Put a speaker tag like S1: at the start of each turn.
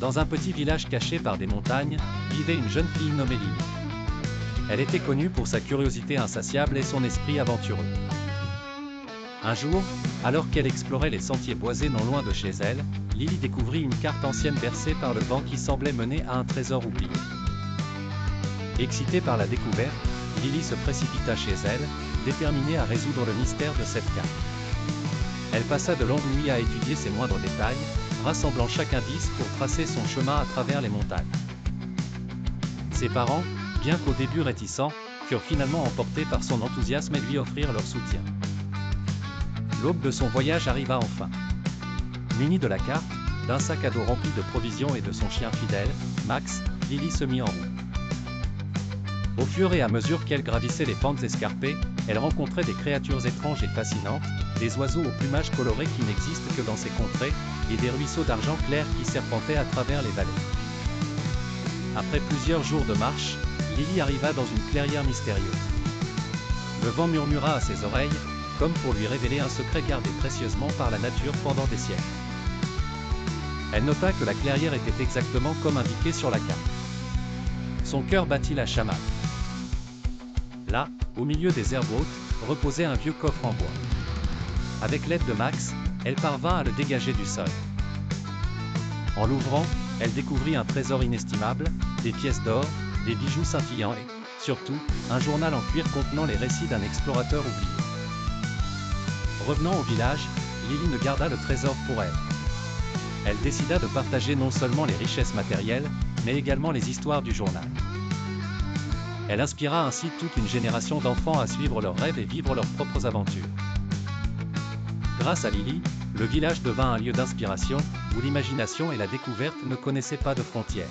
S1: Dans un petit village caché par des montagnes, vivait une jeune fille nommée Lily. Elle était connue pour sa curiosité insatiable et son esprit aventureux. Un jour, alors qu'elle explorait les sentiers boisés non loin de chez elle, Lily découvrit une carte ancienne bercée par le vent qui semblait mener à un trésor oublié. Excitée par la découverte, Lily se précipita chez elle, déterminée à résoudre le mystère de cette carte. Elle passa de longues nuits à étudier ses moindres détails, rassemblant chaque indice pour tracer son chemin à travers les montagnes. Ses parents, bien qu'au début réticents, furent finalement emportés par son enthousiasme et lui offrirent leur soutien. L'aube de son voyage arriva enfin. Munie de la carte, d'un sac à dos rempli de provisions et de son chien fidèle, Max, Lily se mit en route. Au fur et à mesure qu'elle gravissait les pentes escarpées, elle rencontrait des créatures étranges et fascinantes, des oiseaux au plumage coloré qui n'existent que dans ces contrées, et des ruisseaux d'argent clair qui serpentaient à travers les vallées. Après plusieurs jours de marche, Lily arriva dans une clairière mystérieuse. Le vent murmura à ses oreilles, comme pour lui révéler un secret gardé précieusement par la nature pendant des siècles. Elle nota que la clairière était exactement comme indiqué sur la carte. Son cœur battit la chamade. Là, au milieu des herbes hautes, reposait un vieux coffre en bois. Avec l'aide de Max, elle parvint à le dégager du sol. En l'ouvrant, elle découvrit un trésor inestimable, des pièces d'or, des bijoux scintillants et, surtout, un journal en cuir contenant les récits d'un explorateur oublié. Revenant au village, Lily ne garda le trésor pour elle. Elle décida de partager non seulement les richesses matérielles, mais également les histoires du journal. Elle inspira ainsi toute une génération d'enfants à suivre leurs rêves et vivre leurs propres aventures. Grâce à Lily, le village devint un lieu d'inspiration, où l'imagination et la découverte ne connaissaient pas de frontières.